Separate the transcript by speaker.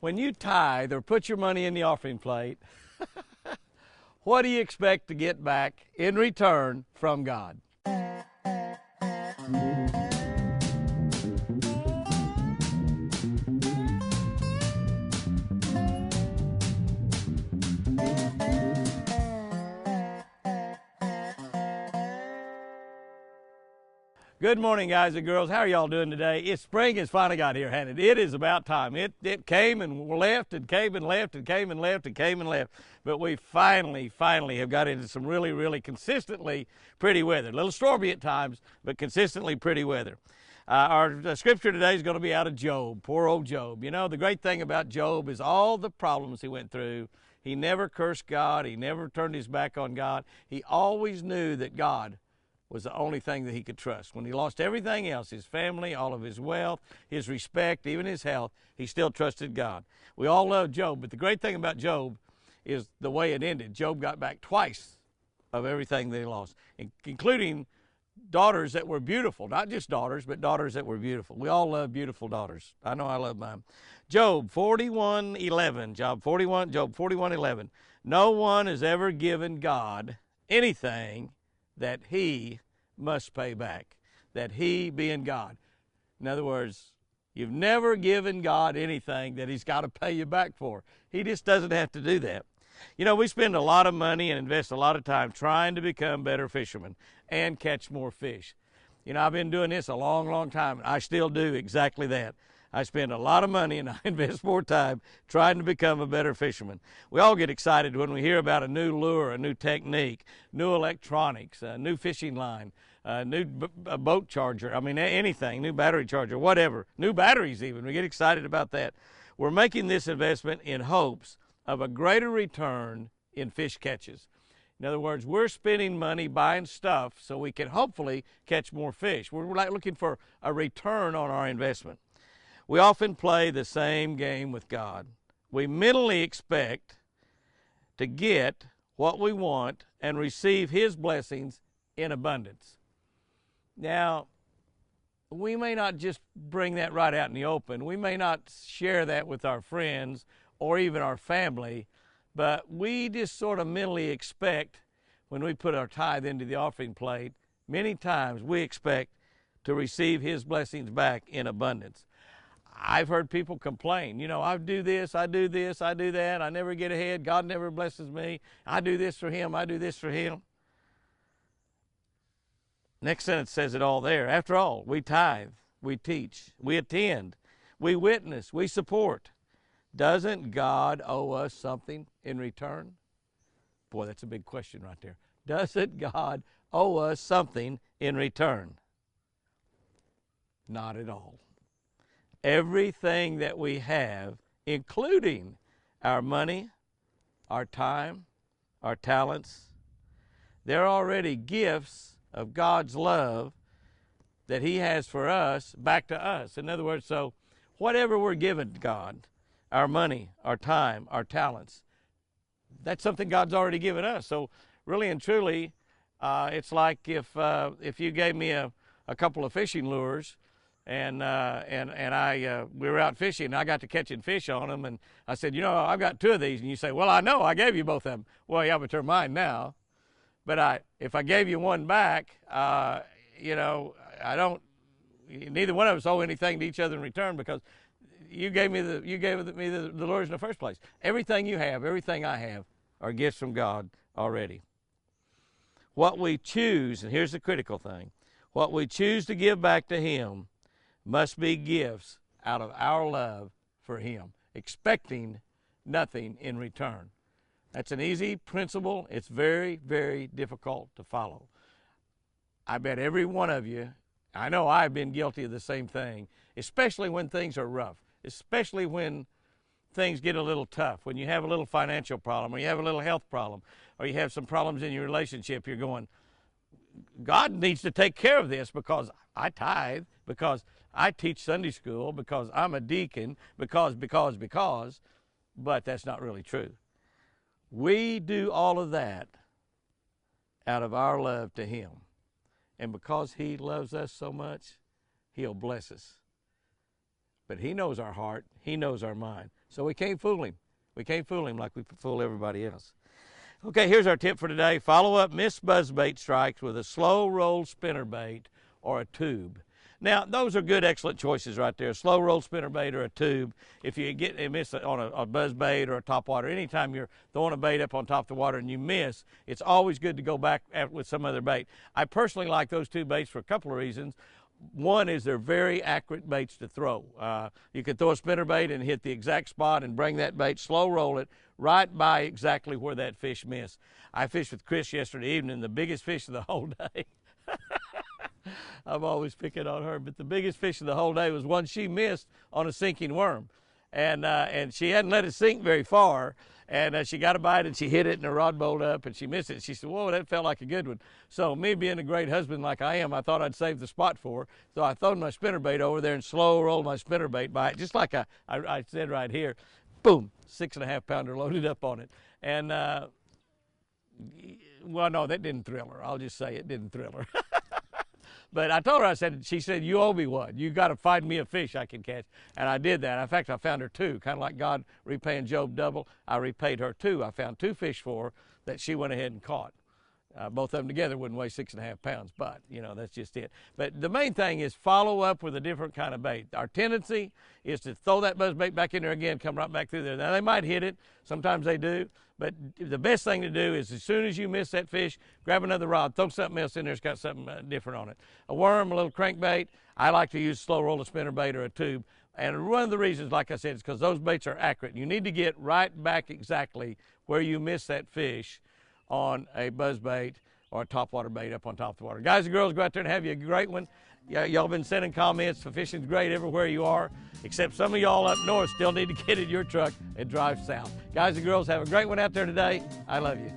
Speaker 1: When you tithe or put your money in the offering plate, what do you expect to get back in return from God? Good morning, guys and girls. How are y'all doing today? Spring has finally got here, hasn't it? It is about time. It came and left and came and left and came and left and came and left. But we finally have got into some really consistently pretty weather. A little stormy at times, but consistently pretty weather. Our scripture today is going to be out of Job. Poor old Job. You know, the great thing about Job is all the problems he went through. He never cursed God. He never turned his back on God. He always knew that God was the only thing that he could trust. When he lost everything else, his family, all of his wealth, his respect, even his health, he still trusted God. We all love Job, but the great thing about Job is the way it ended. Job got back twice of everything that he lost, including daughters that were beautiful. Not just daughters, but daughters that were beautiful. We all love beautiful daughters. I know I love mine. Job 41:11. Job 41:11. No one has ever given God anything that he must pay back, that he being God. In other words, you've never given God anything that he's got to pay you back for. He just doesn't have to do that. You know, we spend a lot of money and invest a lot of time trying to become better fishermen and catch more fish. You know, I've been doing this a long time, and I still do exactly that. I spend a lot of money and I invest more time trying to become a better fisherman. We all get excited when we hear about a new lure, a new technique, new electronics, a new fishing line, a new boat charger, I mean anything, new battery charger, whatever, new batteries even. We get excited about that. We're making this investment in hopes of a greater return in fish catches. In other words, we're spending money buying stuff so we can hopefully catch more fish. We're like looking for a return on our investment. We often play the same game with God. We mentally expect to get what we want and receive his blessings in abundance. Now, we may not just bring that right out in the open. We may not share that with our friends or even our family, but we just sort of mentally expect, when we put our tithe into the offering plate, many times we expect to receive his blessings back in abundance. I've heard people complain, you know, I do this, I do that, I never get ahead, God never blesses me, I do this for him, I do this for him. Next sentence says it all there. After all, we tithe, we teach, we attend, we witness, we support. Doesn't God owe us something in return? Boy, that's a big question right there. Doesn't God owe us something in return? Not at all. Everything that we have, including our money, our time, our talents, they're already gifts of God's love that he has for us back to us. In other words, so whatever we're given to God, our money, our time, our talents, that's something God's already given us. So really and truly, it's like if you gave me a couple of fishing lures, and we were out fishing, and I got to catching fish on them, and I said, you know, I've got 2 of these, and you say, well, I know, I gave you both of them. Well, yeah, but they're mine now. But if I gave you one back, you know, neither one of us owe anything to each other in return, because you gave me the lures in the first place. Everything you have, everything I have, are gifts from God already. What we choose, and here's the critical thing, what we choose to give back to him must be gifts out of our love for him, expecting nothing in return. That's an easy principle. It's very difficult to follow. I bet every one of you, I know I've been guilty of the same thing, especially when things are rough, especially when things get a little tough, when you have a little financial problem, or you have a little health problem, or you have some problems in your relationship. You're going, God needs to take care of this, because I tithe, because I teach Sunday school, because I'm a deacon, because, but that's not really true. We do all of that out of our love to him. And because he loves us so much, he'll bless us. but he knows our heart. He knows our mind. So we can't fool him. We can't fool him like we fool everybody else. Okay, here's our tip for today. Follow up missed buzzbait strikes with a slow roll spinnerbait or a tube. Now, those are good, excellent choices right there. A slow roll spinnerbait or a tube. If you get a miss on a buzzbait or a topwater, anytime you're throwing a bait up on top of the water and you miss, it's always good to go back with some other bait. I personally like those two baits for a couple of reasons. One is they're very accurate baits to throw. You can throw a spinnerbait and hit the exact spot and bring that bait, slow roll it right by exactly where that fish missed. I fished with Chris yesterday evening, the biggest fish of the whole day. I'm always picking on her, but the biggest fish of the whole day was one she missed on a sinking worm. And she hadn't let it sink very far, and she got a bite and she hit it and her rod bowled up and she missed it. She said, whoa, that felt like a good one. So me being a great husband like I am, I thought I'd save the spot for her. So I thrown my spinnerbait over there and slow rolled my spinnerbait by it, just like I said right here. Boom, 6.5 pounder loaded up on it. And well, no, that didn't thrill her. I'll just say it didn't thrill her. But I told her, she said, you owe me one. You got to find me a fish I can catch. And I did that. In fact, I found her two. Kind of like God repaying Job double, I repaid her two. I found two fish for her that she went ahead and caught. Both of them together wouldn't weigh 6.5 pounds, but, you know, that's just it. But the main thing is follow up with a different kind of bait. Our tendency is to throw that buzz bait back in there again, come right back through there. Now, they might hit it. Sometimes they do. But the best thing to do is as soon as you miss that fish, grab another rod, throw something else in there that's got something different on it. A worm, a little crankbait. I like to use slow roll, a spinnerbait, or a tube. And one of the reasons, like I said, is because those baits are accurate. You need to get right back exactly where you missed that fish on a buzzbait or a topwater bait up on top of the water. Guys and girls, go out there and have you a great one. Y'all been sending comments. The fishing's great everywhere you are, except some of y'all up north still need to get in your truck and drive south. Guys and girls, have a great one out there today. I love you.